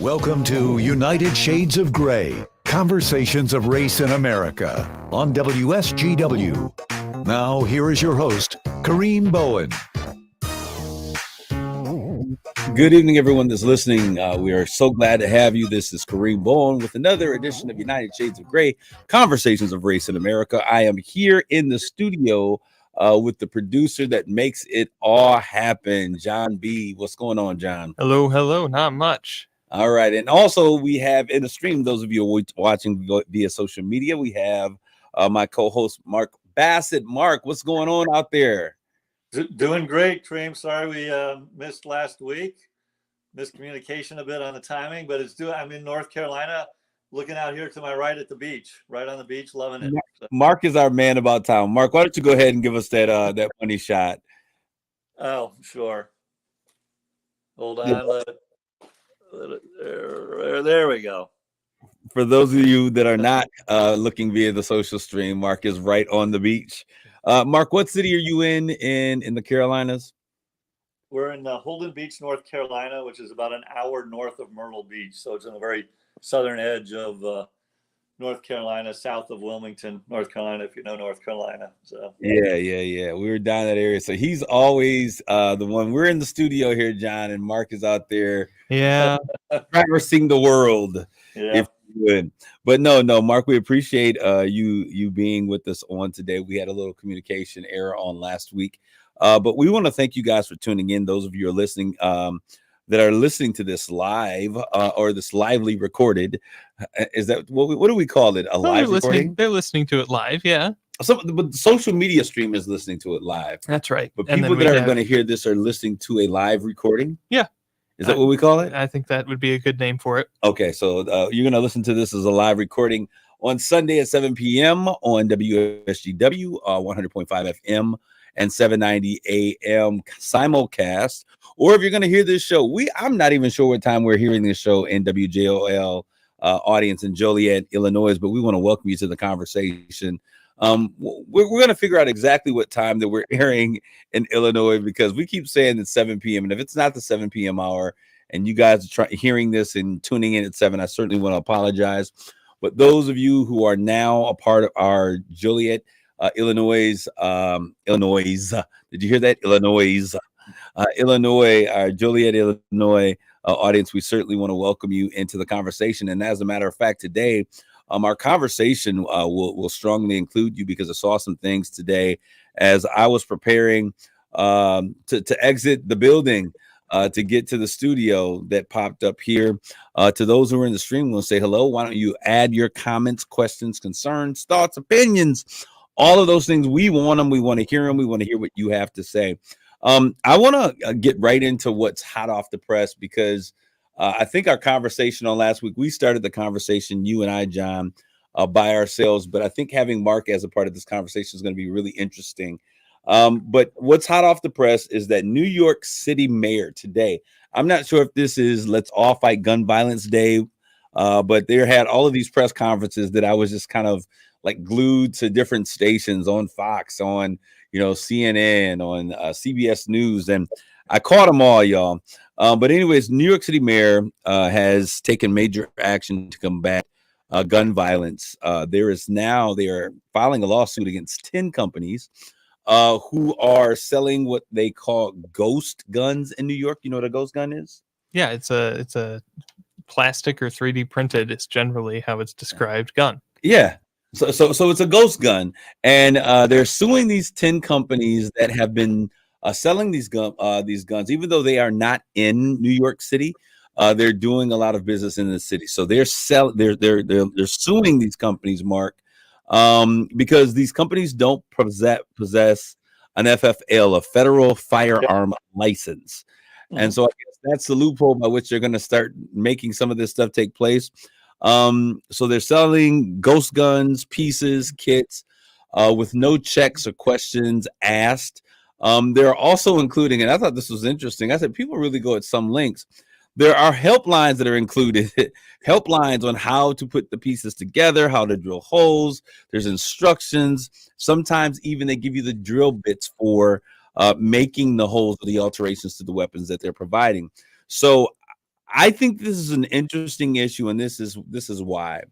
Welcome to United Shades of Gray, Conversations of Race in America on WSGW. Now, here is your host, Kareem Bowen. Good evening, everyone that's listening. We are so glad to have you. This is Kareem Bowen with another edition of United Shades of Gray, Conversations of Race in America. I am here in the studio with the producer that makes it all happen, John B. What's going on, John? Hello. Not much. All right. And also we have in the stream, those of you watching via social media, we have my co-host, Mark Bassett. Mark, what's going on out there? Doing great, Kareem. Sorry we missed last week. Miscommunication a bit on the timing, but I'm in North Carolina, looking out here to my right at the beach, right on the beach, loving it. Mark is our man about town. Mark, why don't you go ahead and give us that funny shot? Oh, sure. Hold on. There we go. For those of you that are not looking via the social stream, Mark is right on the beach. Mark, what city are you in the Carolinas? We're in Holden Beach, North Carolina, which is about an hour north of Myrtle Beach. So it's on the very southern edge of North Carolina, south of Wilmington, North Carolina, if you know North Carolina. So Yeah. We were down that area. So he's always the one. We're in the studio here, John, and Mark is out there. Yeah. Traversing the world. Yeah. If you would. But no, Mark, we appreciate you being with us on today. We had a little communication error on last week. But we want to thank you guys for tuning in. Those of you who are listening that are listening to this live or this lively recorded. Is that what do we call it? Live recording? They're listening to it live, yeah. But the social media stream is listening to it live. That's right. But people that are going to hear this are listening to a live recording? Yeah. Is that what we call it? I think that would be a good name for it. Okay, so you're going to listen to this as a live recording on Sunday at 7 p.m. on WSGW 100.5 FM and 790 AM simulcast. Or if you're going to hear this show, I'm not even sure what time we're hearing this show in WJOL audience in Joliet, Illinois, but we want to welcome you to the conversation. We're going to figure out exactly what time that we're airing in Illinois, because we keep saying it's 7 p.m. And if it's not the 7 p.m. hour and you guys are hearing this and tuning in at 7, I certainly want to apologize. But those of you who are now a part of our Joliet, Illinois, did you hear that? Illinois, our Joliet, Illinois audience, we certainly want to welcome you into the conversation. And as a matter of fact, today, our conversation will strongly include you, because I saw some things today as I was preparing to exit the building to get to the studio that popped up here. To those who are in the stream, we'll say hello. Why don't you add your comments, questions, concerns, thoughts, opinions, all of those things. We want them. We want to hear them. We want to hear what you have to say. I want to get right into what's hot off the press, because I think our conversation on last week, we started the conversation, you and I, John, by ourselves. But I think having Mark as a part of this conversation is going to be really interesting. But what's hot off the press is that New York City mayor today, I'm not sure if this is Let's All Fight Gun Violence Day, but there had all of these press conferences that I was just kind of like glued to different stations on Fox, on CNN, on CBS News, and I caught them all, y'all. But anyways, New York City mayor has taken major action to combat gun violence. They are filing a lawsuit against 10 companies who are selling what they call ghost guns in New York. You know what a ghost gun is? Yeah, it's a plastic or 3D printed. It's generally how it's described gun. Yeah. So it's a ghost gun, and they're suing these 10 companies that have been selling these guns, even though they are not in New York City. They're doing a lot of business in the city, so they're suing these companies, Mark, because these companies don't possess an FFL, a federal firearm license, and so I guess that's the loophole by which they're going to start making some of this stuff take place. So they're selling ghost guns, pieces, kits, with no checks or questions asked. They're also including, and I thought this was interesting, I said people really go at some lengths. There are helplines that are included, helplines on how to put the pieces together, how to drill holes. There's instructions. Sometimes even they give you the drill bits for making the holes or the alterations to the weapons that they're providing. So I think this is an interesting issue, and this is why.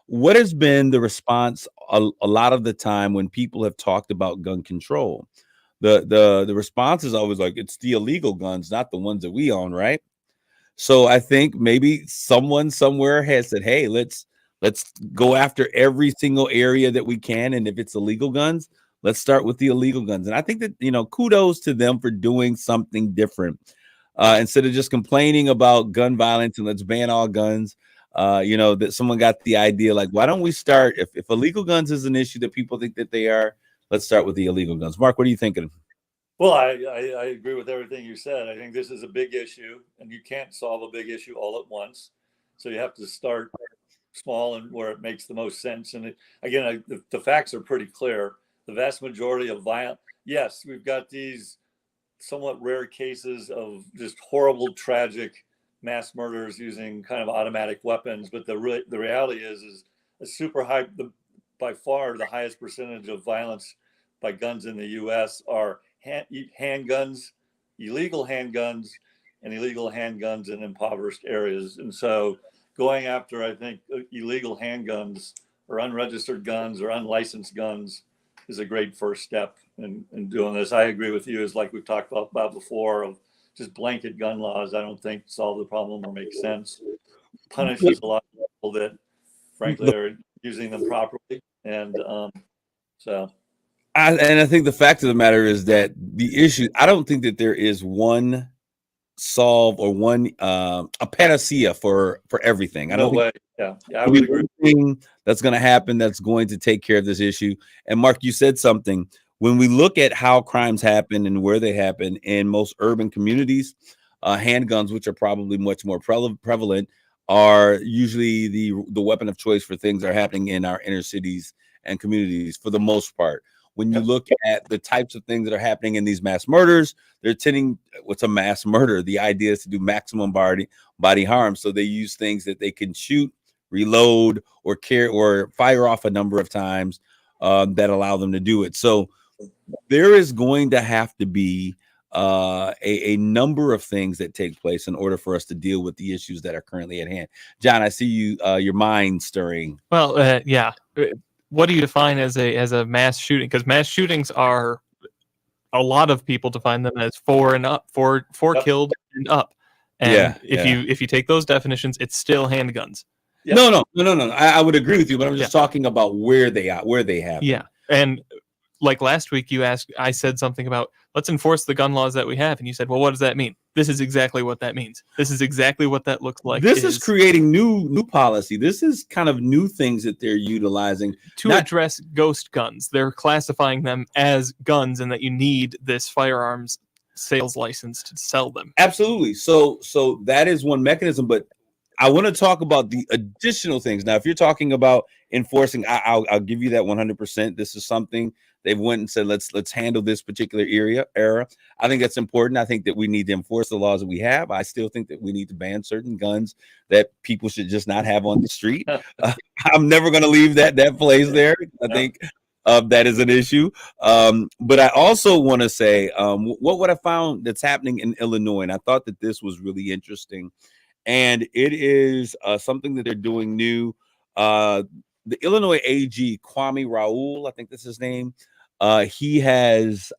What has been the response a lot of the time when people have talked about gun control? The response is always like, it's the illegal guns, not the ones that we own, right? So I think maybe someone somewhere has said, "Hey, let's go after every single area that we can, and if it's illegal guns, let's start with the illegal guns." And I think that, kudos to them for doing something different. Instead of just complaining about gun violence and let's ban all guns, that someone got the idea, like, why don't we start, if illegal guns is an issue that people think that they are, let's start with the illegal guns. Mark, what are you thinking? Well, I agree with everything you said. I think this is a big issue, and you can't solve a big issue all at once. So you have to start small and where it makes the most sense. And again, the facts are pretty clear. The vast majority of violence, yes, we've got these somewhat rare cases of just horrible, tragic mass murders using kind of automatic weapons. But the reality is a super high, by far the highest percentage of violence by guns in the U.S. are handguns, illegal handguns, and illegal handguns in impoverished areas. And so going after, I think, illegal handguns or unregistered guns or unlicensed guns is a great first step in doing this. I agree with you, as like we've talked about before, of just blanket gun laws, I don't think solve the problem or make sense. Punishes a lot of people that, frankly, are using them properly. And so. And I think the fact of the matter is that the issue, I don't think that there is one solve or one a panacea for everything. I don't No way. Yeah, I would agree. Thing that's going to happen that's going to take care of this issue. And Mark, you said something. When we look at how crimes happen and where they happen in most urban communities, handguns, which are probably much more prevalent, are usually the weapon of choice for things that are happening in our inner cities and communities for the most part. When you look at the types of things that are happening in these mass murders, they're tending, what's a mass murder? The idea is to do maximum body harm. So they use things that they can shoot, reload, or carry or fire off a number of times that allow them to do it. So there is going to have to be a number of things that take place in order for us to deal with the issues that are currently at hand. John, I see you, your mind stirring. Well, yeah. What do you define as a mass shooting? Because mass shootings are, a lot of people define them as 4 and up, four Yep. killed and up. And Yeah, if you take those definitions, it's still handguns. Yep. No. I would agree with you, but I'm just talking about where they happen. Yeah, and like last week, I said something about, let's enforce the gun laws that we have, and you said, well, what does that mean? This is exactly what that means. This is exactly what that looks like. This is creating new policy. This is kind of new things that they're utilizing to address ghost guns. They're classifying them as guns, and that you need this firearms sales license to sell them. Absolutely. So that is one mechanism, but I want to talk about the additional things. Now, if you're talking about enforcing, I'll give you that 100%. This is something they've went and said, let's handle this particular era. I think that's important. I think that we need to enforce the laws that we have. I still think that we need to ban certain guns that people should just not have on the street. I'm never going to leave that place there. I think that is an issue. But I also want to say what I found that's happening in Illinois, and I thought that this was really interesting. And it is something that they're doing new. The Illinois AG, Kwame Raoul, I think that's his name. He has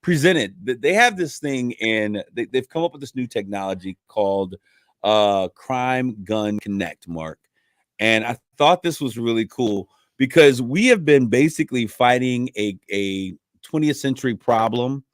presented that they have this thing, and they've come up with this new technology called Crime Gun Connect, Mark. And I thought this was really cool because we have been basically fighting a 20th century problem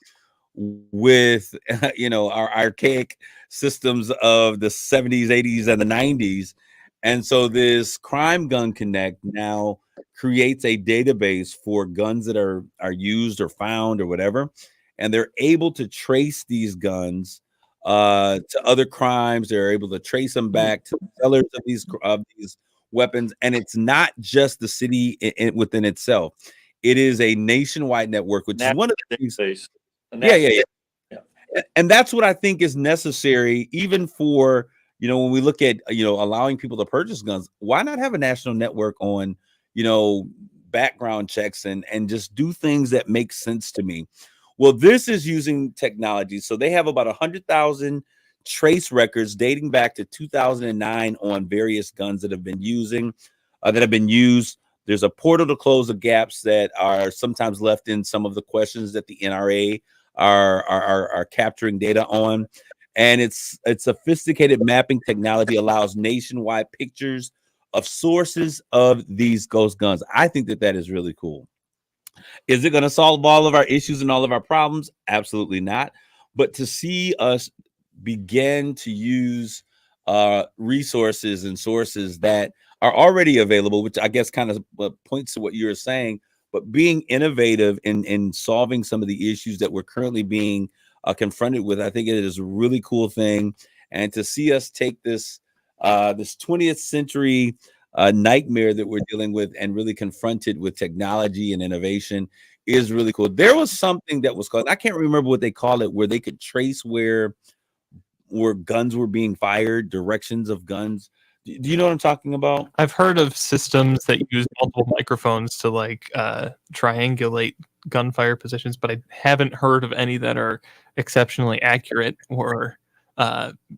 with our archaic systems of the 70s, 80s, and the 90s. And so this Crime Gun Connect now creates a database for guns that are used or found or whatever, and they're able to trace these guns to other crimes. They're able to trace them back to the sellers of these weapons, and it's not just the city within itself. It is a nationwide network, which is one of the things. Yeah. And that's what I think is necessary, even for, when we look at, allowing people to purchase guns. Why not have a national network on, background checks and just do things that make sense to me? Well, this is using technology. So they have about 100,000 trace records dating back to 2009 on various guns that have been used. There's a portal to close the gaps that are sometimes left in some of the questions that the NRA are capturing data on. And it's sophisticated mapping technology allows nationwide pictures of sources of these ghost guns. I think that is really cool. Is it going to solve all of our issues and all of our problems? Absolutely not. But to see us begin to use resources and sources that are already available, which I guess kind of points to what you were saying, but being innovative in solving some of the issues that we're currently being confronted with, I think it is a really cool thing. And to see us take this 20th century nightmare that we're dealing with and really confront it with technology and innovation is really cool. There was something that was called, I can't remember what they call it, where they could trace where guns were being fired, directions of guns. Do you know what I'm talking about? I've heard of systems that use multiple microphones to triangulate gunfire positions, but I haven't heard of any that are exceptionally accurate or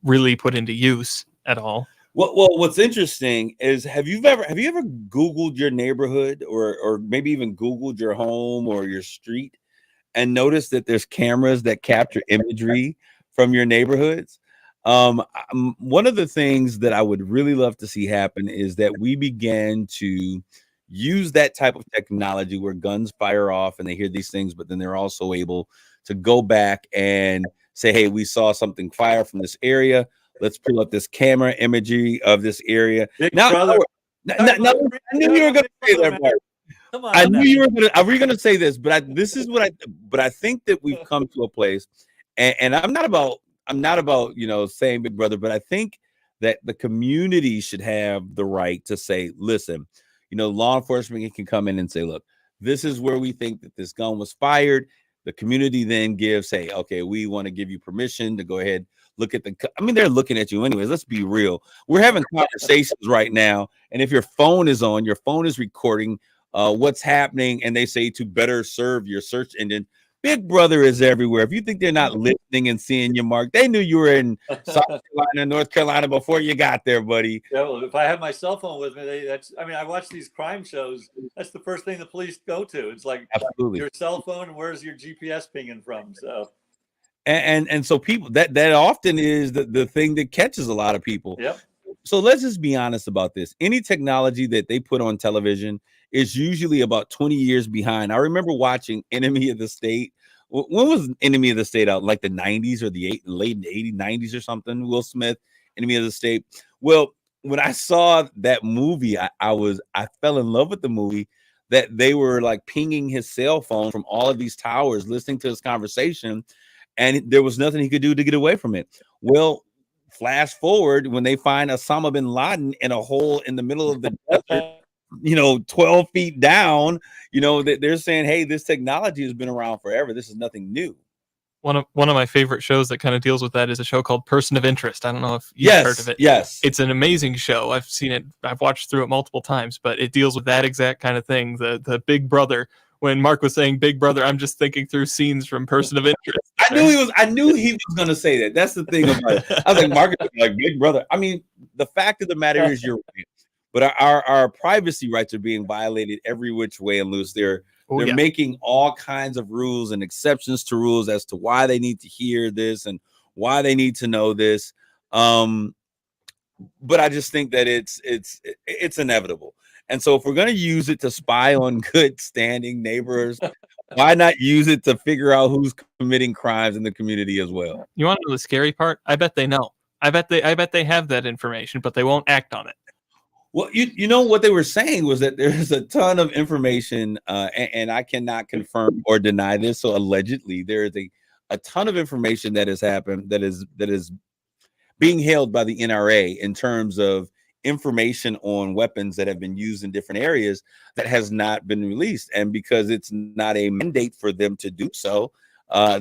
really put into use at all. Well, what's interesting is have you ever Googled your neighborhood or maybe even Googled your home or your street and noticed that there's cameras that capture imagery from your neighborhoods? One of the things that I would really love to see happen is that we begin to use that type of technology where guns fire off and they hear these things, but then they're also able to go back and say, hey, we saw something fire from this area. Let's pull up this camera imagery of this area. Now, I knew you were going to say that part. Come on, I knew you were going to. Are we going to say this? But I think that we've come to a place, and I'm not about saying Big Brother, but I think that the community should have the right to say, listen, law enforcement can come in and say, look, this is where we think that this gun was fired. The community then gives, say, okay, we want to give you permission to go ahead. Look at they're looking at you anyways. Let's be real. We're having conversations right now. And if your phone is on, your phone is recording what's happening. And they say to better serve your search engine. Big Brother is everywhere. If you think they're not listening and seeing you, Mark, they knew you were in South Carolina, North Carolina before you got there, buddy. Yeah, well, if I have my cell phone with me, I watch these crime shows. That's the first thing the police go to. It's like, absolutely, your cell phone. Where's your GPS pinging from? So. And so people that often is the thing that catches a lot of people. Yep. So let's just be honest about this. Any technology that they put on television is usually about 20 years behind. I remember watching Enemy of the State. When was Enemy of the State out? Like the 90s or the late 80s, 90s or something? Will Smith, Enemy of the State. Well, when I saw that movie, I fell in love with the movie, that they were like pinging his cell phone from all of these towers, listening to his conversation. And there was nothing he could do to get away from it. Well, flash forward when they find Osama bin Laden in a hole in the middle of the desert, 12 feet down, they're saying, hey, this technology has been around forever. This is nothing new. One of my favorite shows that kind of deals with that is a show called Person of Interest. I don't know if you've heard of it. Yes. It's an amazing show. I've seen it. I've watched through it multiple times, but it deals with that exact kind of thing. The Big Brother. When Mark was saying Big Brother, I'm just thinking through scenes from Person of Interest. I knew he was going to say that. That's the thing about it. I was like, Mark is like Big Brother. I mean, the fact of the matter is you're right. But our privacy rights are being violated every which way and loose. They're making all kinds of rules and exceptions to rules as to why they need to hear this and why they need to know this. But I just think that it's inevitable. And so if we're going to use it to spy on good standing neighbors, why not use it to figure out who's committing crimes in the community as well? You want to know the scary part? I bet they know. I bet they have that information, but they won't act on it. Well, you know what they were saying was that there's a ton of information, and I cannot confirm or deny this. So allegedly, there is a ton of information that has happened that is being held by the NRA in terms of information on weapons that have been used in different areas that has not been released. And because it's not a mandate for them to do so,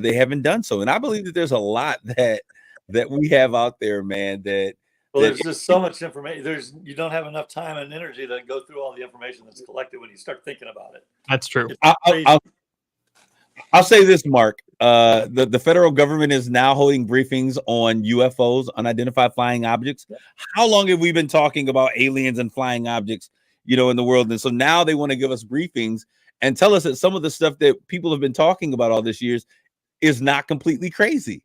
they haven't done so. And I believe that there's a lot that we have out there, man, there's just so much information. You don't have enough time and energy to go through all the information that's collected when you start thinking about it. That's true. I'll say this, Mark. The federal government is now holding briefings on UFOs, unidentified flying objects. How long have we been talking about aliens and flying objects, in the world? And so now they want to give us briefings and tell us that some of the stuff that people have been talking about all this years is not completely crazy.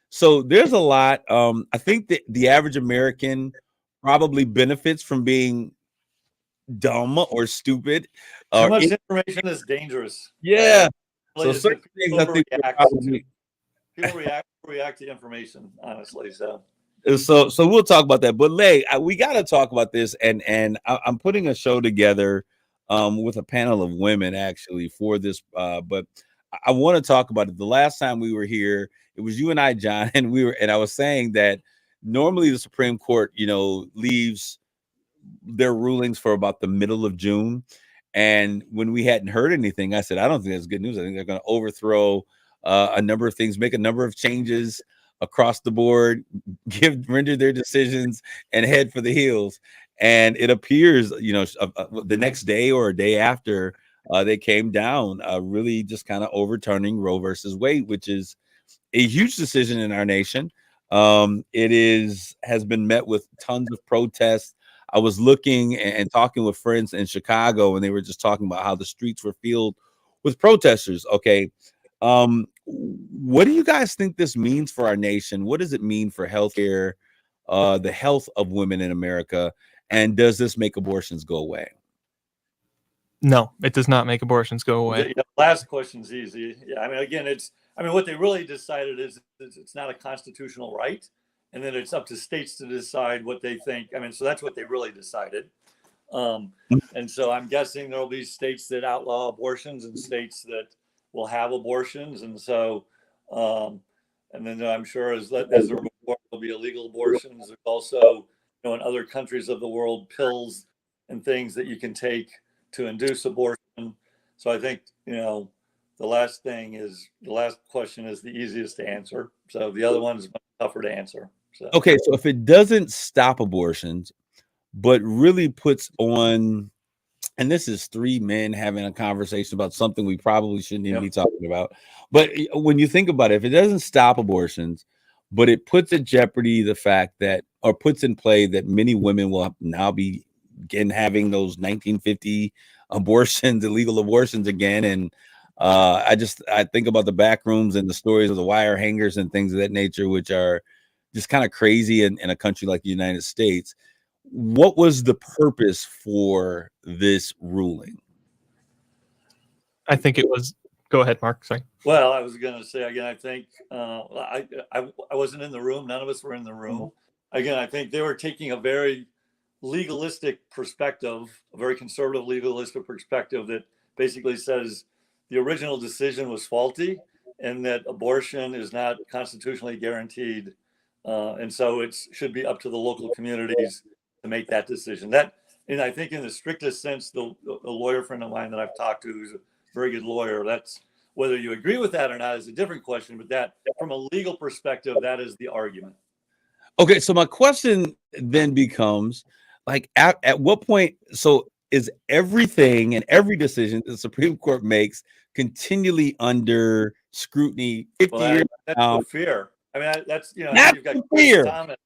So there's a lot. I think that the average American probably benefits from being dumb or stupid. Too much information is dangerous. Yeah. Really So is certain that things I think people react to information, honestly. So we'll talk about that. But Lay, we got to talk about this, and I'm putting a show together with a panel of women actually for this. But I want to talk about it. The last time we were here, it was you and I, John, and I was saying that normally the Supreme Court, leaves their rulings for about the middle of June. And when we hadn't heard anything, I said, I don't think that's good news. I think they're going to overthrow a number of things, make a number of changes across the board, render their decisions, and head for the hills. And it appears, the next day or a day after, they came down, really just kind of overturning Roe versus Wade, which is a huge decision in our nation. Has been met with tons of protests. I was looking and talking with friends in Chicago, and they were just talking about how the streets were filled with protesters. Okay. What do you guys think this means for our nation? What does it mean for healthcare, the health of women in America? And does this make abortions go away? No, it does not make abortions go away. The last question's easy. Yeah, again, what they really decided is it's not a constitutional right, and then it's up to states to decide what they think. So that's what they really decided. And so I'm guessing there will be states that outlaw abortions and states that will have abortions. And so, and then I'm sure as there will be illegal abortions. There's also, in other countries of the world, pills and things that you can take to induce abortion. So I think, the last question is the easiest to answer. So the other one is much tougher to answer. So. Okay, so if it doesn't stop abortions, but really puts on, and this is three men having a conversation about something we probably shouldn't even be talking about. But when you think about it, if it doesn't stop abortions, but it puts at jeopardy the fact that, or puts in play that many women will now be having those 1950 abortions, illegal abortions again. And I think about the back rooms and the stories of the wire hangers and things of that nature, which are just kind of crazy in a country like the United States. What was the purpose for this ruling? I think it was. Go ahead, Mark. Sorry. Well, I was going to say again. I think I wasn't in the room. None of us were in the room. Again, I think they were taking a very legalistic perspective, a very conservative legalistic perspective that basically says the original decision was faulty and that abortion is not constitutionally guaranteed, and so it should be up to the local communities to make that decision. And I think in the strictest sense, the lawyer friend of mine that I've talked to, who's a very good lawyer, that's whether you agree with that or not is a different question, but that from a legal perspective, that is the argument. Okay, so my question then becomes, like, at what point, so is everything and every decision the Supreme Court makes continually under scrutiny? 50 years that's the fear. That's that's you've got fear. Thomas.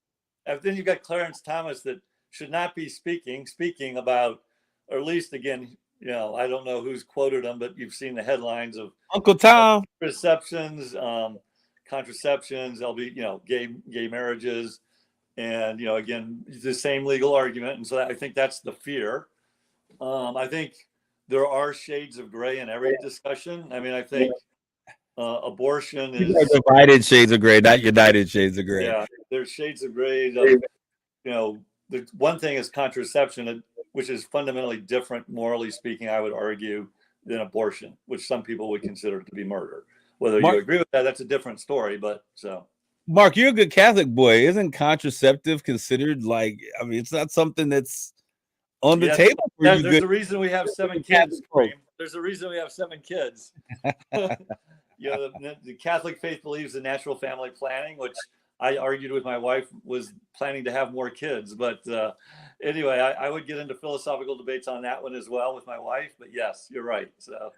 Then you've got Clarence Thomas that should not be speaking about, or at least again, I don't know who's quoted him, but you've seen the headlines of Uncle Tom contraceptions, gay marriages, and again the same legal argument. And so I think that's the fear. I think there are shades of gray in every discussion. I think abortion is divided shades of gray, not united shades of gray. Yeah, there's shades of gray. The one thing is contraception, which is fundamentally different, morally speaking, I would argue, than abortion, which some people would consider to be murder. Whether you agree with that, that's a different story. But so, Mark, you're a good Catholic boy. Isn't contraceptive considered it's not something that's on the table for you? There's a reason we have 7 kids. There's a reason we have 7 kids. The Catholic faith believes in natural family planning, which I argued with my wife was planning to have more kids. But anyway, I would get into philosophical debates on that one as well with my wife. But yes, you're right. So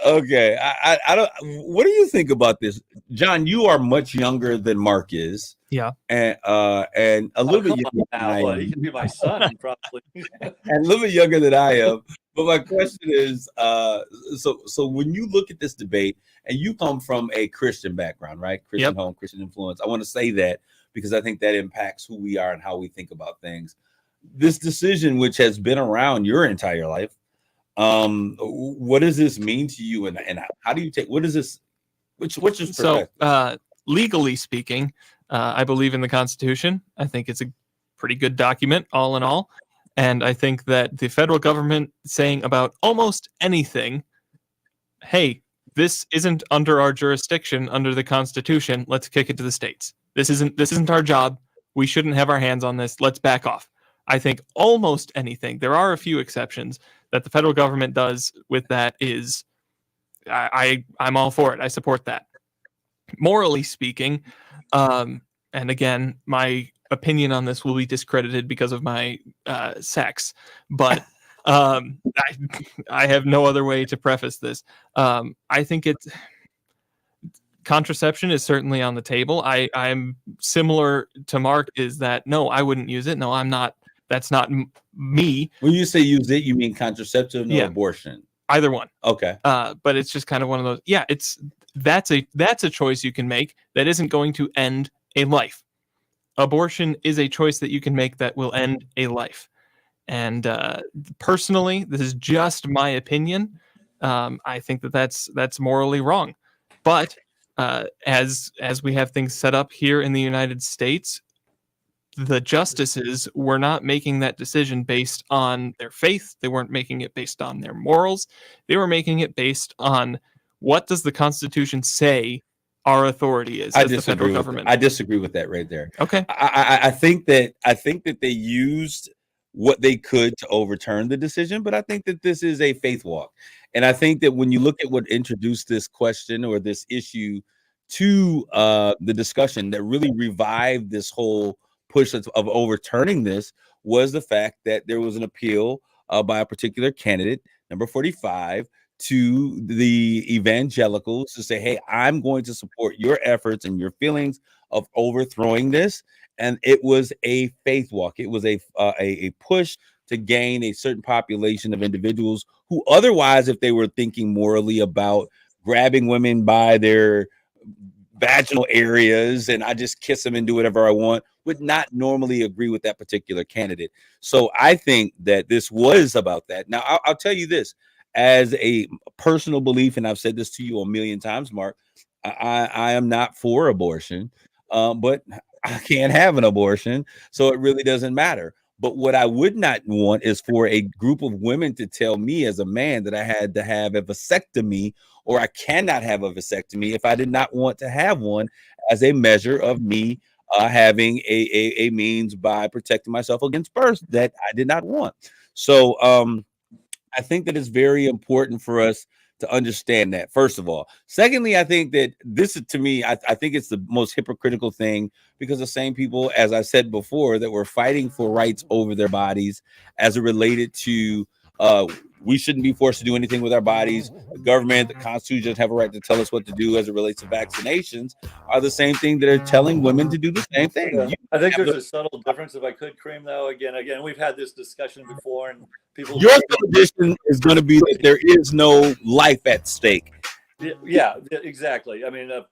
Okay, I don't. What do you think about this, John? You are much younger than Mark is, Yeah. and a Oh, little bit come on younger than now. I What? He am, can be my son, probably. and a little bit younger than I am. But my question is, so when you look at this debate, and you come from a Christian background, right? Christian Yep. home, Christian influence. I want to say that because I think that impacts who we are and how we think about things. This decision, which has been around your entire life, what does this mean to you, and how do you take? What is this? What's your So, perspective? legally speaking, I believe in the Constitution. I think it's a pretty good document, all in all. And I think that the federal government saying about almost anything, hey, this isn't under our jurisdiction under the Constitution. Let's kick it to the states. This isn't our job. We shouldn't have our hands on this. Let's back off. I think almost anything. There are a few exceptions that the federal government does with that is I'm all for it. I support that. Morally speaking, and again, my opinion on this will be discredited because of my sex, but I have no other way to preface this. I think it's contraception is certainly on the table. I'm similar to Mark. Is that no? I wouldn't use it. No, I'm not. That's not me. When you say use it, you mean contraceptive or abortion? Either one. Okay. But it's just kind of one of those. Yeah, that's a choice you can make that isn't going to end a life. Abortion is a choice that you can make that will end a life. And personally, this is just my opinion. I think that's morally wrong. But as we have things set up here in the United States, the justices were not making that decision based on their faith. They weren't making it based on their morals. They were making it based on what does the Constitution say our authority is as the federal government. I disagree with that right there. Okay. I think that they used what they could to overturn the decision, but I think that this is a faith walk. And I think that when you look at what introduced this question or this issue to the discussion that really revived this whole push of overturning this was the fact that there was an appeal by a particular candidate, number 45, to the evangelicals to say, hey, I'm going to support your efforts and your feelings of overthrowing this. And it was a faith walk. It was a push to gain a certain population of individuals who otherwise, if they were thinking morally about grabbing women by their vaginal areas and I just kiss them and do whatever I want, would not normally agree with that particular candidate. So I think that this was about that. Now, I'll tell you this as a personal belief, and I've said this to you a million times, Mark, I am not for abortion, but I can't have an abortion, so it really doesn't matter. But what I would not want is for a group of women to tell me as a man that I had to have a vasectomy or I cannot have a vasectomy if I did not want to have one as a measure of me having a means by protecting myself against birth that I did not want. So I think that it's very important for us to understand that, first of all. Secondly, I think that this is, to me, I think it's the most hypocritical thing because the same people, as I said before, that were fighting for rights over their bodies as it related to we shouldn't be forced to do anything with our bodies. The government, the Constitution doesn't have a right to tell us what to do as it relates to vaccinations, are the same thing that are telling women to do the same thing. Yeah. I think there's a subtle difference, if I could, Kareem, though. Again, we've had this discussion before, and people. Your position is going to be that there is no life at stake. Yeah, exactly. I mean, a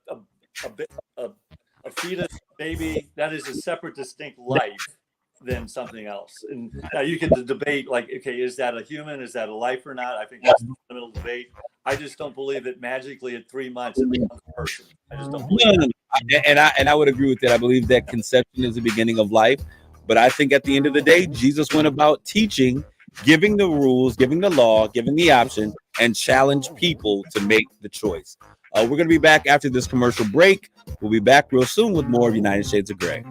fetus, baby, that is a separate, distinct life than something else. And now you can debate, like, okay, is that a human? Is that a life or not? I think that's the fundamental debate. I just don't believe that magically at 3 months it becomes a person. I just don't believe that. And I would agree with that. I believe that conception is the beginning of life. But I think at the end of the day, Jesus went about teaching, giving the rules, giving the law, giving the option, and challenge people to make the choice. We're going to be back after this commercial break. We'll be back real soon with more of United Shades of Gray.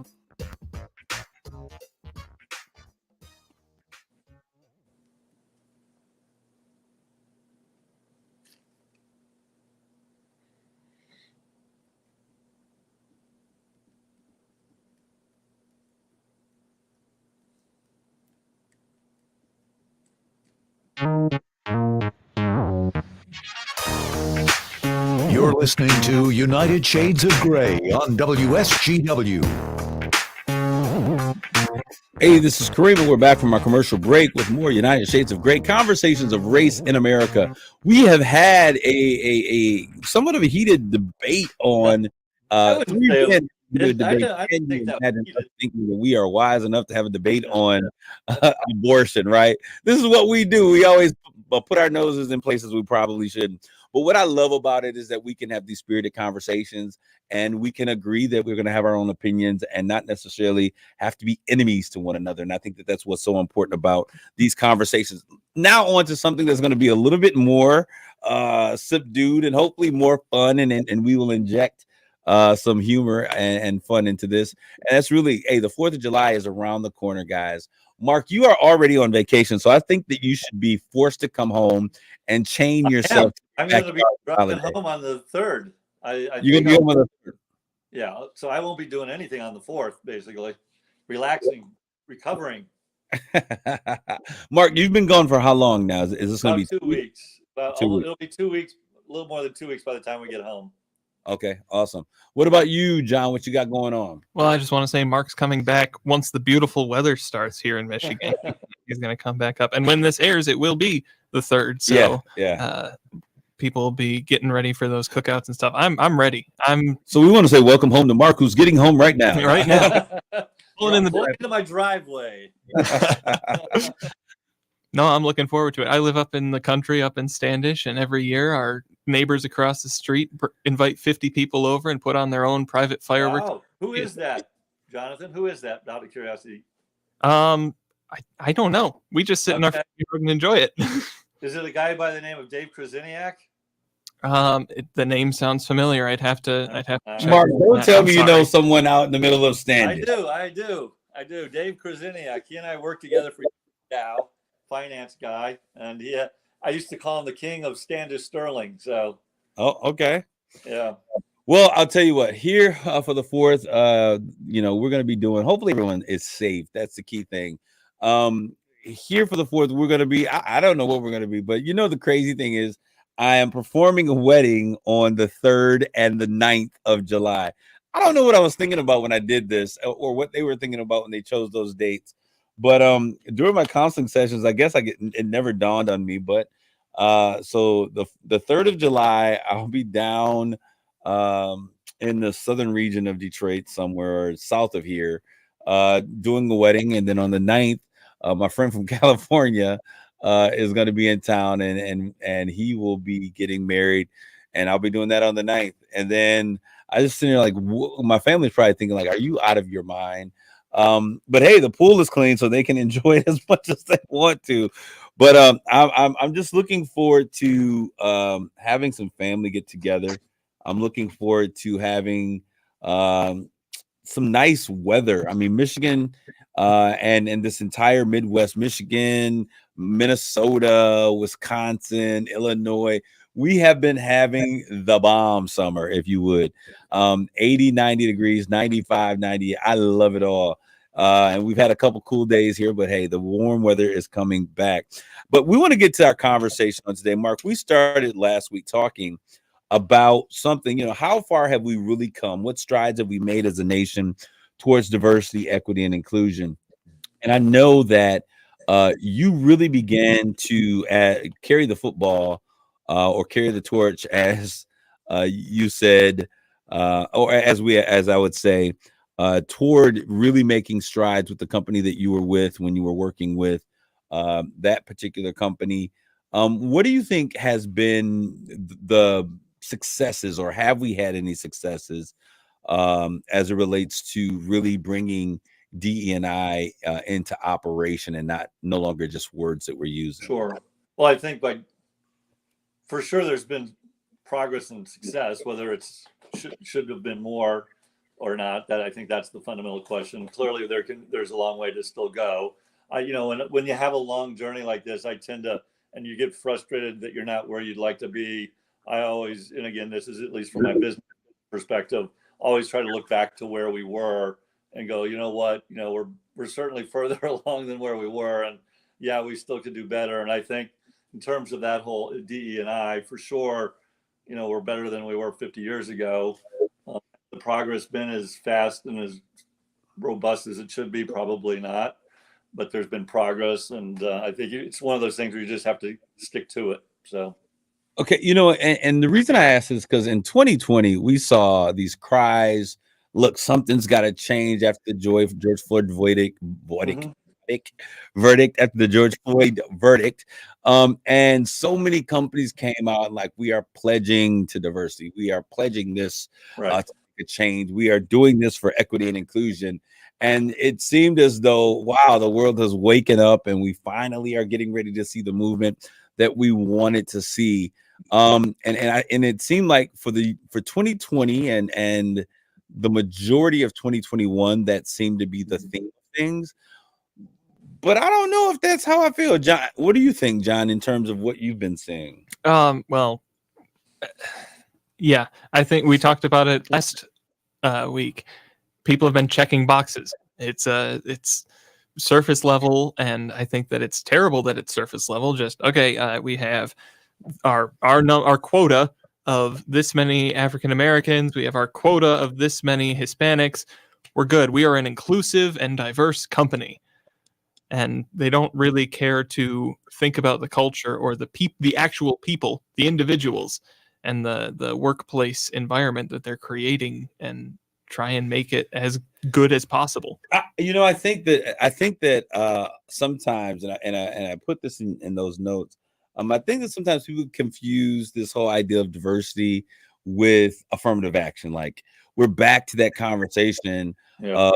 You're listening to United Shades of Gray on WSGW. Hey, this is Kareem, and we're back from our commercial break with more United Shades of Gray, conversations of race in America. We have had a somewhat of a heated debate on three men. I didn't think that was heated. Thinking that we are wise enough to have a debate on abortion, right? This is what we do. We always put our noses in places we probably shouldn't. But what I love about it is that we can have these spirited conversations, and we can agree that we're going to have our own opinions and not necessarily have to be enemies to one another. And I think that that's what's so important about these conversations. Now on to something that's going to be a little bit more subdued and hopefully more fun, and we will inject some humor and fun into this. And that's really, hey, the 4th of July is around the corner, guys. Mark, you are already on vacation, so I think that you should be forced to come home and chain yourself. I'm going to be driving home on the 3rd. You're going to be home on the 3rd. Yeah, so I won't be doing anything on the 4th, basically. Relaxing, recovering. Mark, you've been gone for how long now? Is this going to be 2 weeks? Well, 2 weeks. It'll be 2 weeks, a little more than 2 weeks by the time we get home. Okay, awesome. What about you, John? What you got going on? Well, I just want to say Mark's coming back once the beautiful weather starts here in Michigan. He's going to come back up. And when this airs, it will be the 3rd. So people will be getting ready for those cookouts and stuff. I'm ready. So we want to say welcome home to Mark, who's getting home right now. Right now. Pulling into my driveway. No, I'm looking forward to it. I live up in the country, up in Standish, and every year our neighbors across the street invite 50 people over and put on their own private fireworks. Wow. Who is that, Jonathan? Who is that? Out of curiosity. I don't know. We just sit in our yard and enjoy it. Is it a guy by the name of Dave Krasiniak? The name sounds familiar. I'd have to check. Mark, don't tell me you know someone out in the middle of Standish. I do. Dave Krasiniak. He and I worked together for now. Finance guy, and I used to call him the king of Standish Sterling. So, okay, yeah. Well, I'll tell you what. Here for the 4th, we're going to be doing. Hopefully, everyone is safe. That's the key thing. Here for the 4th, we're going to be. I don't know what we're going to be, but the crazy thing is, I am performing a wedding on the 3rd and the 9th of July. I don't know what I was thinking about when I did this, or what they were thinking about when they chose those dates. But during my counseling sessions, I guess it never dawned on me. But so the 3rd of July, I'll be down in the southern region of Detroit, somewhere south of here, doing the wedding. And then on the 9th, my friend from California is going to be in town, and he will be getting married, and I'll be doing that on the 9th. And then I just sitting there like, my family's probably thinking like, are you out of your mind? But hey, the pool is clean, so they can enjoy it as much as they want to. But I'm just looking forward to having some family get together. I'm looking forward to having some nice weather. I mean, Michigan and this entire Midwest, Michigan, Minnesota, Wisconsin, Illinois, we have been having the bomb summer, if you would. 80, 90 degrees, 95, 90. I love it all. And we've had a couple cool days here, but hey, the warm weather is coming back. But we want to get to our conversation on today. Mark, we started last week talking about something, how far have we really come? What strides have we made as a nation towards diversity, equity, and inclusion? And I know that you really began to carry the football or carry the torch, as you said, or as I would say, toward really making strides with the company that you were with when you were working with that particular company. What do you think has been the successes, or have we had any successes as it relates to really bringing DE&I into operation and no longer just words that we're using? Sure. Well, I think for sure there's been progress and success. Whether it's should have been more or not, I think that's the fundamental question. Clearly, there's a long way to still go. When you have a long journey like this, I tend to, and you get frustrated that you're not where you'd like to be. I always, and again, this is at least from my business perspective, always try to look back to where we were and go, you know what, we're certainly further along than where we were, and yeah, we still could do better. And I think in terms of that whole DE&I, for sure, we're better than we were 50 years ago. The progress been as fast and as robust as it should be? Probably not, but there's been progress, and I think it's one of those things where you just have to stick to it. So. Okay, and the reason I asked is because in 2020 we saw these cries. Look, something's got to change after the George Floyd verdict after the George Floyd verdict. And so many companies came out like, we are pledging to diversity. We are pledging this to make a change. We are doing this for equity and inclusion. And it seemed as though, wow, the world has waken up and we finally are getting ready to see the movement that we wanted to see. And it seemed like for 2020 and the majority of 2021, that seemed to be the theme of things. But I don't know if that's how I feel. John, what do you think, John, in terms of what you've been seeing? Well, yeah, I think we talked about it last week. People have been checking boxes. It's surface level, and I think that it's terrible that it's surface level. Just okay, we have our quota of this many African Americans. We have our quota of this many Hispanics. We're good. We are an inclusive and diverse company. And they don't really care to think about the culture or the actual people, the individuals, and the workplace environment that they're creating, and try and make it as good as possible. I think that sometimes, and I put this in those notes. I think that sometimes people confuse this whole idea of diversity with affirmative action. Like, we're back to that conversation. Quotas,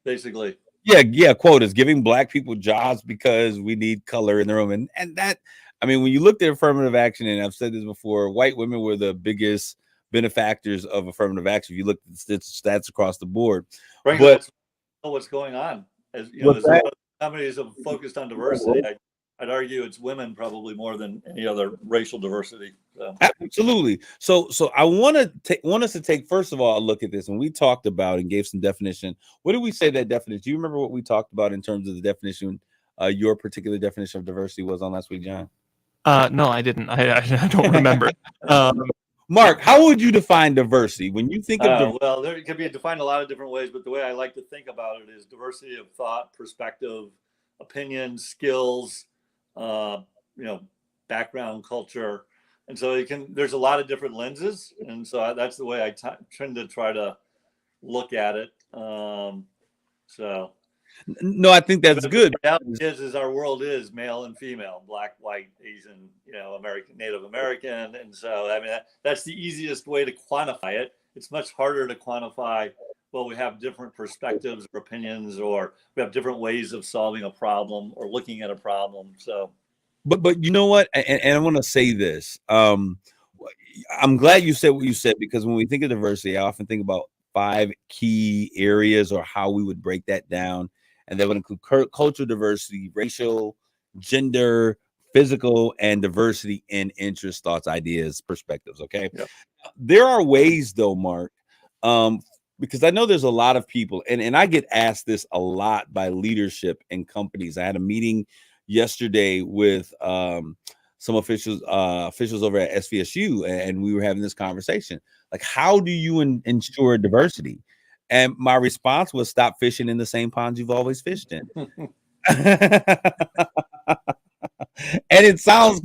basically. Yeah, quotas, giving Black people jobs because we need color in the room. And that, I mean, when you looked at affirmative action, and I've said this before, white women were the biggest benefactors of affirmative action. If you look at the stats across the board. Right, but that's what's going on. As a lot of companies have focused on diversity. I'd argue it's women probably more than any other racial diversity. So. Absolutely. So I want us to take, first of all, a look at this. And we talked about and gave some definition. What did we say that definition? Do you remember what we talked about in terms of the definition? Your particular definition of diversity was on last week, John? No, I didn't. I don't remember. Mark, how would you define diversity when you think of well, there can be defined a lot of different ways, but the way I like to think about it is diversity of thought, perspective, opinion, skills, background, culture. And so there's a lot of different lenses. And so that's the way I tend to try to look at it. No, I think that's good. The reality is our world is male and female, Black, white, Asian, American, Native American. And so, I mean, that's the easiest way to quantify it. It's much harder to quantify, well, we have different perspectives or opinions, or we have different ways of solving a problem or looking at a problem. So, but you know what? And I want to say this. I'm glad you said what you said, because when we think of diversity, I often think about 5 key areas, or how we would break that down. And that would include cultural diversity, racial, gender, physical, and diversity in interests, thoughts, ideas, perspectives. Okay. Yep. There are ways, though, Mark, because I know there's a lot of people, and I get asked this a lot by leadership in companies. I had a meeting yesterday with some officials over at SVSU, and we were having this conversation. Like, how do you ensure diversity? And my response was, stop fishing in the same ponds you've always fished in. And it sounds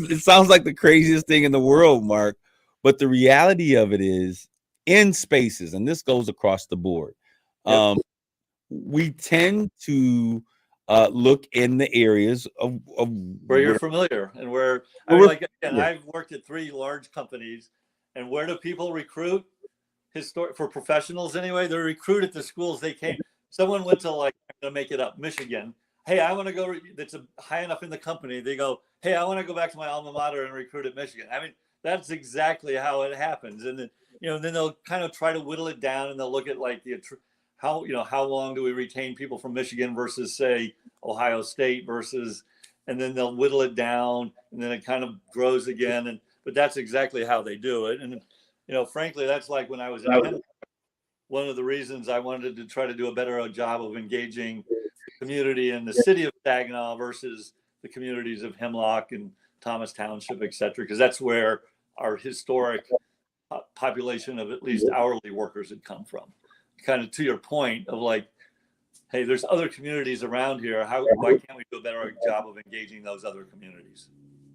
like the craziest thing in the world, Mark. But the reality of it is, in spaces, and this goes across the board, we tend to look in the areas of where you're familiar, and where I've worked at 3 large companies, and where do people recruit? For professionals anyway, they recruit at the schools they came. Someone went to, I'm gonna make it up, Michigan. Hey, I want to go. That's high enough in the company. They go, hey, I want to go back to my alma mater and recruit at Michigan. I mean, that's exactly how it happens. And then, then they'll kind of try to whittle it down, and they'll look at how long do we retain people from Michigan versus, say, Ohio State and then they'll whittle it down, and then it kind of grows again. But that's exactly how they do it. And frankly, that's like when I was in Hemlock. One of the reasons I wanted to try to do a better job of engaging the community in the city of Saginaw versus the communities of Hemlock and Thomas Township, et cetera, because that's where our historic population of at least hourly workers had come from. Kind of to your point of like, hey, there's other communities around here. Why can't we do a better job of engaging those other communities?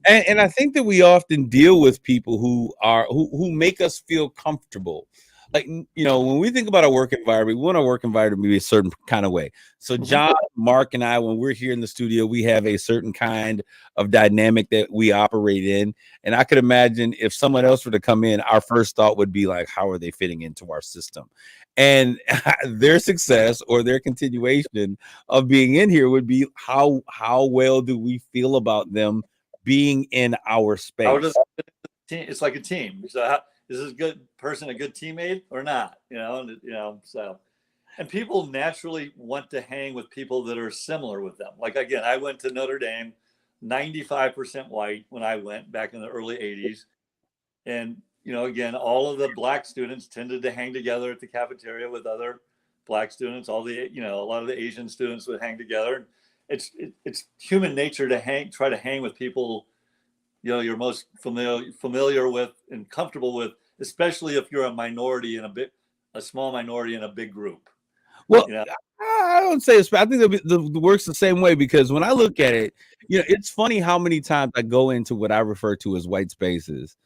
And I think that we often deal with people who make us feel comfortable. Like, when we think about our work environment, we want our work environment to be a certain kind of way. So John, Mark, and I, when we're here in the studio, we have a certain kind of dynamic that we operate in. And I could imagine if someone else were to come in, our first thought would be like, how are they fitting into our system? And their success or their continuation of being in here would be how well do we feel about them being in our space? It's like a team. So is this good person a good teammate or not? So, and people naturally want to hang with people that are similar with them. Like, again, I went to Notre Dame, 95% white when I went back in the early 80s. And, again, all of the black students tended to hang together at the cafeteria with other black students. A lot of the Asian students would hang together. It's human nature to try to hang with people you're most familiar with and comfortable with, especially if you're a minority a small minority in a big group. Well, I don't say it's. I think the works the same way, because when I look at it, it's funny how many times I go into what I refer to as white spaces,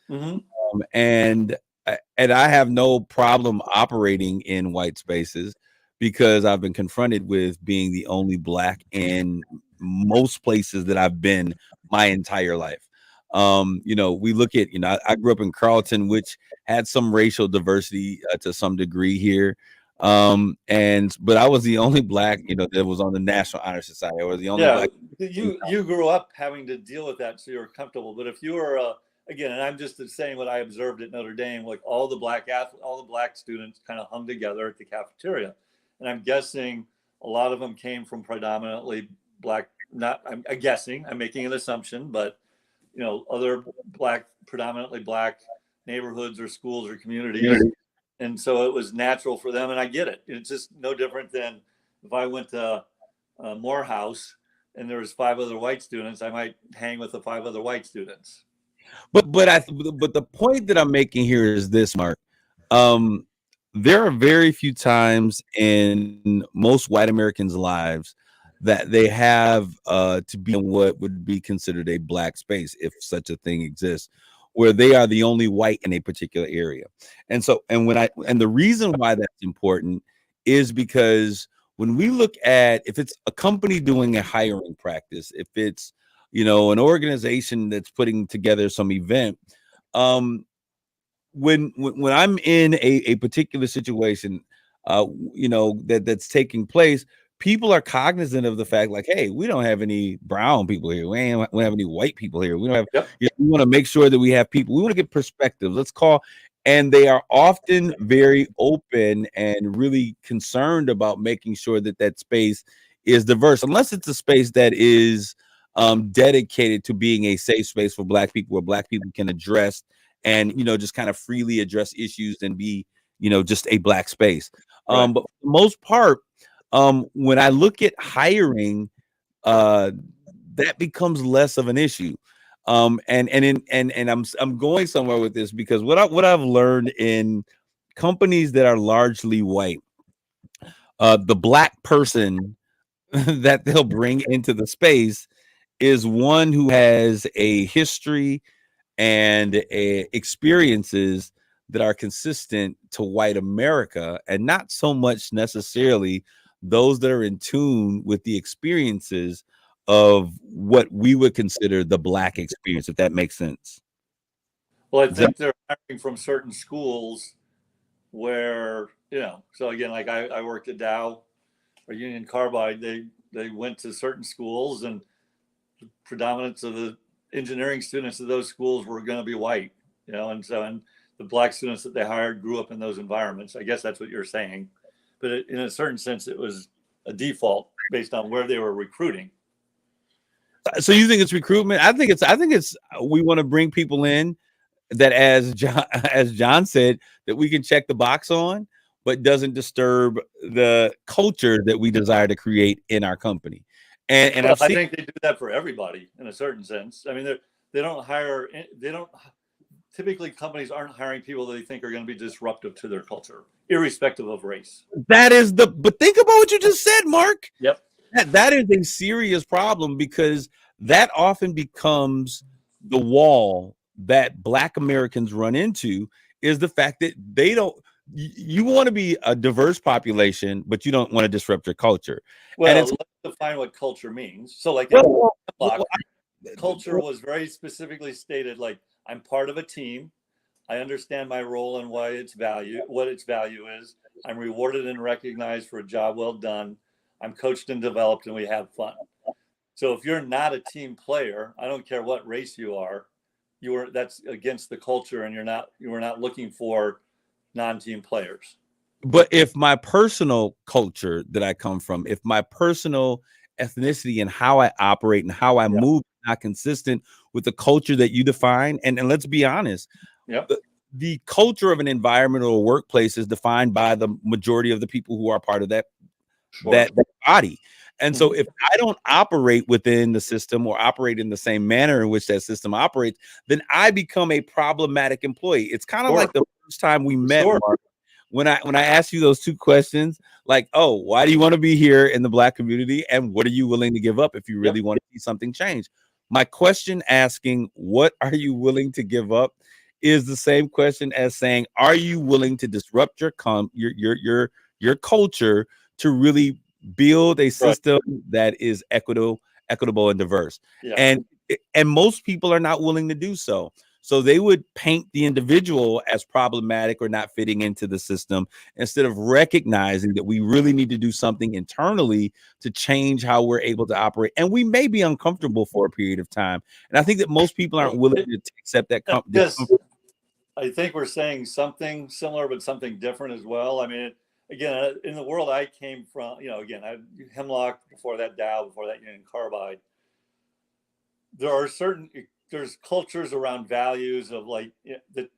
and I have no problem operating in white spaces because I've been confronted with being the only black in most places that I've been my entire life. We look at, I grew up in Carlton, which had some racial diversity to some degree here. But I was the only black, that was on the National Honor Society. I was the only black. You grew up having to deal with that, so you're comfortable. But if you were, again, and I'm just saying what I observed at Notre Dame, like all the black students kind of hung together at the cafeteria. And I'm guessing a lot of them came from predominantly black, I'm guessing, I'm making an assumption, but other predominantly black neighborhoods or schools or communities. And so it was natural for them. And I get it. It's just no different than if I went to Morehouse and there was 5 other white students, I might hang with the 5 other white students. But the point that I'm making here is this, Mark. There are very few times in most white Americans' lives that they have to be in what would be considered a black space, if such a thing exists, where they are the only white in a particular area. And the reason why that's important is because when we look at, if it's a company doing a hiring practice, if it's, an organization that's putting together some event, when I'm in a particular situation, that's taking place, people are cognizant of the fact, like, hey, we don't have any brown people here. We don't have any white people here. We don't have. We want to make sure that we have people. We want to get perspectives. And they are often very open and really concerned about making sure that space is diverse, unless it's a space that is dedicated to being a safe space for black people, where black people can address and just kind of freely address issues and be just a black space. But for the most part, when I look at hiring, that becomes less of an issue. And I'm going somewhere with this, because what I've learned in companies that are largely white, the black person that they'll bring into the space is one who has a history and experiences that are consistent to white America, and not so much necessarily those that are in tune with the experiences of what we would consider the black experience, if that makes sense. Well, I think they're hiring from certain schools where, so again, like I worked at Dow or Union Carbide, they went to certain schools, and the predominance of the engineering students of those schools were going to be white, and the black students that they hired grew up in those environments. I guess that's what you're saying. But in a certain sense, it was a default based on where they were recruiting. So you think it's recruitment? I think it's we want to bring people in that, as John said, that we can check the box on, but doesn't disturb the culture that we desire to create in our company. And I think they do that for everybody in a certain sense. I mean, they don't hire. They don't. Typically, companies aren't hiring people that they think are going to be disruptive to their culture, irrespective of race. But think about what you just said, Mark. Yep. That is a serious problem, because that often becomes the wall that Black Americans run into, is the fact that they don't. You want to be a diverse population, but you don't want to disrupt your culture. Well, And it's let's define what culture means. So, like, culture was very specifically stated, like, I'm part of a team. I understand my role and what its value is. I'm rewarded and recognized for a job well done. I'm coached and developed, and we have fun. So if you're not a team player, I don't care what race you are, that's against the culture, and you are not looking for non-team players. But if my personal culture that I come from, if my personal ethnicity and how I operate and how I move is not consistent with the culture that you define, and let's be honest, the culture of an environment or a workplace is defined by the majority of the people who are part of that body. And so if I don't operate within the system or operate in the same manner in which that system operates, then I become a problematic employee. It's kind of like the first time we met, Mark, when I asked you those two questions, like, oh, why do you want to be here in the Black community, and what are you willing to give up if you really want to see something change? My question asking, what are you willing to give up, is the same question as saying, are you willing to disrupt your culture to really build a system that is equitable and diverse? And most people are not willing to do so. So they would paint the individual as problematic or not fitting into the system, instead of recognizing that we really need to do something internally to change how we're able to operate. And we may be uncomfortable for a period of time. And I think that most people aren't willing to accept that. I think we're saying something similar, but something different as well. I mean, again, in the world I came from, again, Hemlock, before that Dow, before that Union Carbide, there's cultures around values of, like, that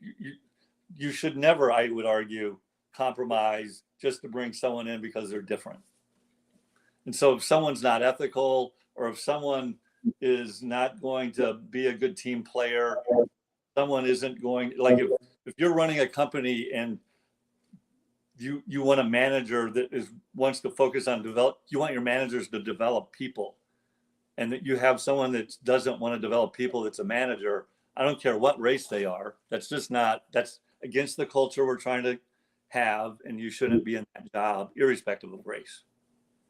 you should never, I would argue, compromise just to bring someone in because they're different. And so if someone's not ethical, or if someone is not going to be a good team player, someone isn't going, like, if you're running a company and you want a manager that wants to focus on you want your managers to develop people, and that you have someone that doesn't want to develop people that's a manager, I don't care what race they are, that's against the culture we're trying to have, and you shouldn't be in that job, irrespective of race.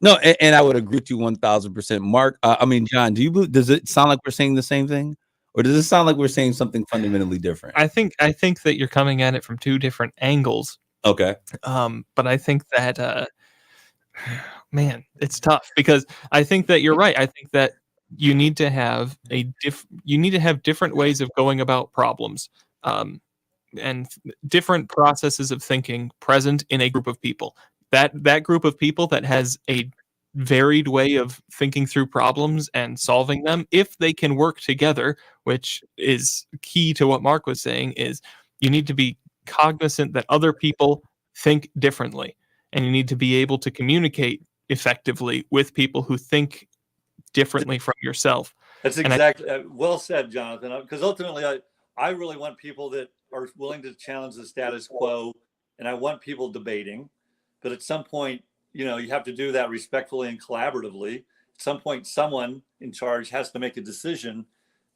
No, and I would agree with you 1,000%. Mark, John, does it sound like we're saying the same thing? Or does it sound like we're saying something fundamentally different? I think that you're coming at it from two different angles. Okay. But I think that, man, it's tough, because I think that you're right. I think that you need to have different ways of going about problems, and different processes of thinking present in a group of people. That group of people that has a varied way of thinking through problems and solving them, if they can work together, which is key to what Mark was saying, is you need to be cognizant that other people think differently, and you need to be able to communicate effectively with people who think differently from yourself. That's exactly well said, Jonathan, because ultimately I really want people that are willing to challenge the status quo, and I want people debating, but at some point, you have to do that respectfully and collaboratively. At some point, someone in charge has to make a decision,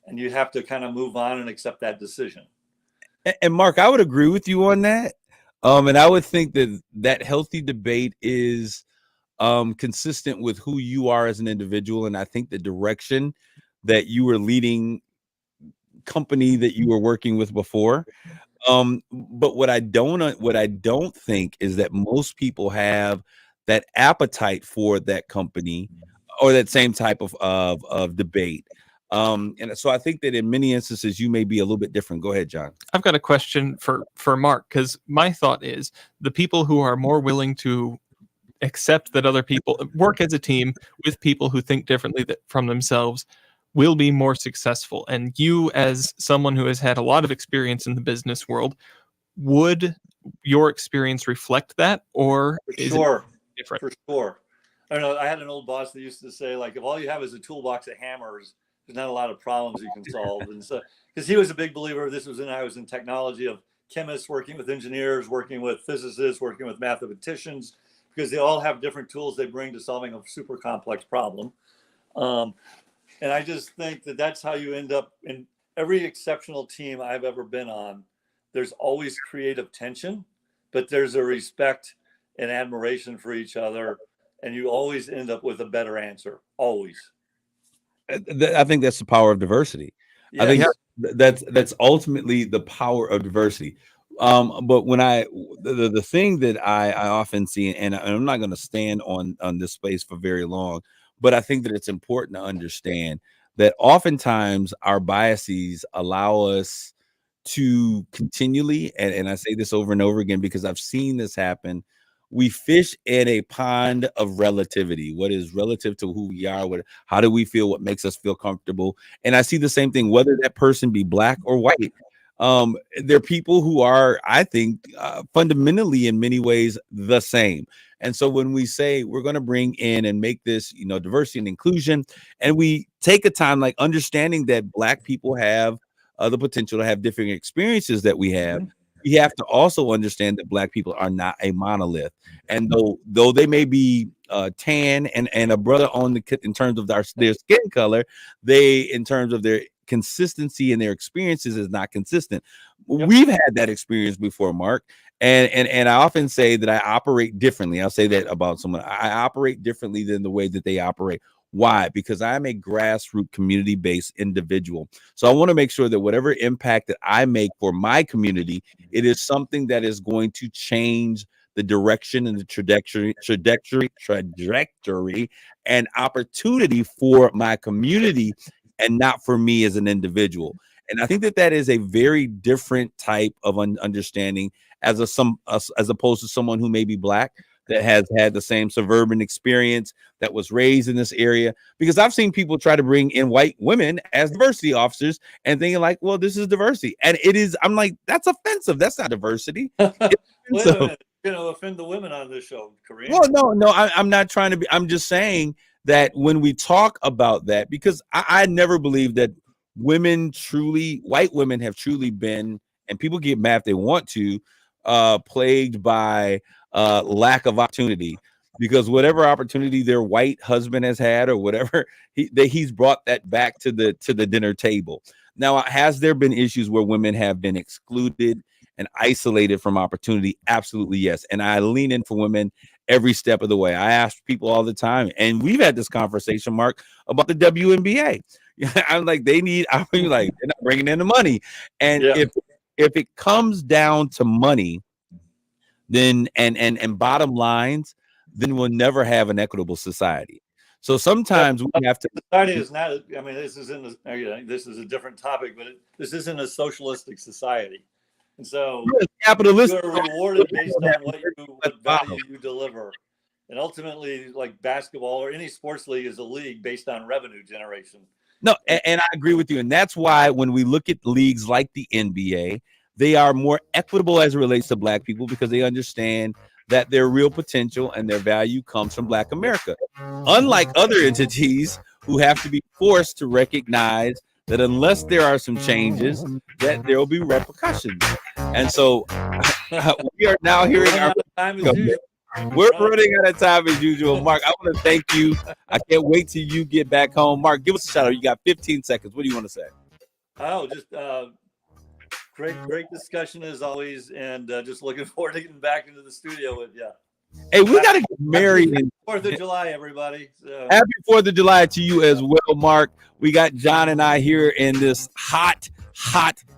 and you have to kind of move on and accept that decision. And Mark, I would agree with you on that. And I would think that healthy debate is consistent with who you are as an individual. And I think the direction that you were leading company that you were working with before. But what I don't think is that most people have that appetite for that company or that same type of debate. And so I think that in many instances you may be a little bit different. Go ahead, John. I've got a question for Mark, because my thought is the people who are more willing to accept that other people work as a team with people who think differently from themselves will be more successful. And you, as someone who has had a lot of experience in the business world, would your experience reflect that, or is it different? For sure. I don't know. I had an old boss that used to say, like, if all you have is a toolbox of hammers there's not a lot of problems you can solve. And so, because he was a big believer, I was in technology, of chemists working with engineers, working with physicists, working with mathematicians, because they all have different tools they bring to solving a super complex problem. And I just think that that's how you end up in every exceptional team I've ever been on. There's always creative tension, but there's a respect and admiration for each other. And you always end up with a better answer. Always. I think that's the power of diversity. Yes. I think that's ultimately the power of diversity. But when the thing that I often see, and I'm not going to stand on this space for very long, but I think that it's important to understand that oftentimes our biases allow us to continually, and I say this over and over again because I've seen this happen. We fish in a pond of relativity. What is relative to who we are? How do we feel? What makes us feel comfortable? And I see the same thing, whether that person be black or white. They're people who are, I think, fundamentally in many ways the same. And so when we say we're going to bring in and make this, diversity and inclusion, and we take a time like understanding that black people have the potential to have different experiences that we have. We have to also understand that black people are not a monolith, and though they may be tan and a brother on in terms of their skin color, they in terms of their consistency and their experiences is not consistent. Yep. We've had that experience before, Mark, and I often say that I operate differently. I'll say that about someone. I operate differently than the way that they operate. Why? Because I'm a grassroots community-based individual. So I want to make sure that whatever impact that I make for my community, it is something that is going to change the direction and the trajectory and opportunity for my community and not for me as an individual. And I think that is a very different type of understanding as opposed to someone who may be black, that has had the same suburban experience, that was raised in this area. Because I've seen people try to bring in white women as diversity officers and thinking like, well, this is diversity. And it is, I'm like, that's offensive. That's not diversity. Wait a minute. You're going to offend the women on this show, Kareem. Well, no, I'm not trying to be. I'm just saying that when we talk about that, because I never believed that white women have truly been, and people get mad if they want to, plagued by lack of opportunity, because whatever opportunity their white husband has had or whatever, he's brought that back to the dinner table. Now, has there been issues where women have been excluded and isolated from opportunity? Absolutely, yes. And I lean in for women every step of the way. I ask people all the time, and we've had this conversation, Mark, about the WNBA. I'm like, I'm like, they're not bringing in the money. And if it comes down to money, then and bottom lines, then we'll never have an equitable society. So sometimes we have to. Society is not. I mean, this is a different topic, but this isn't a socialistic society, and so capitalistic. You are rewarded based on what value you deliver, and ultimately, like basketball or any sports league, is a league based on revenue generation. No, and I agree with you, and that's why when we look at leagues like the NBA, they are more equitable as it relates to black people, because they understand that their real potential and their value comes from Black America. Unlike other entities who have to be forced to recognize that unless there are some changes, that there will be repercussions. And so we are now hearing we're running out of time as usual. Mark, I want to thank you. I can't wait till you get back home. Mark, give us a shout out. You got 15 seconds. What do you want to say? Oh, just great discussion as always, and just looking forward to getting back into the studio with you. Hey, we got to get married. Happy 4th of July, everybody. So. Happy 4th of July to you as well, Mark. We got John and I here in this hot,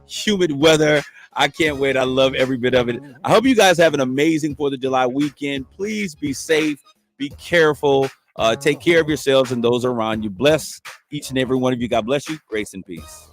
humid weather. I can't wait. I love every bit of it. I hope you guys have an amazing 4th of July weekend. Please be safe. Be careful. Take care of yourselves and those around you. Bless each and every one of you. God bless you. Grace and peace.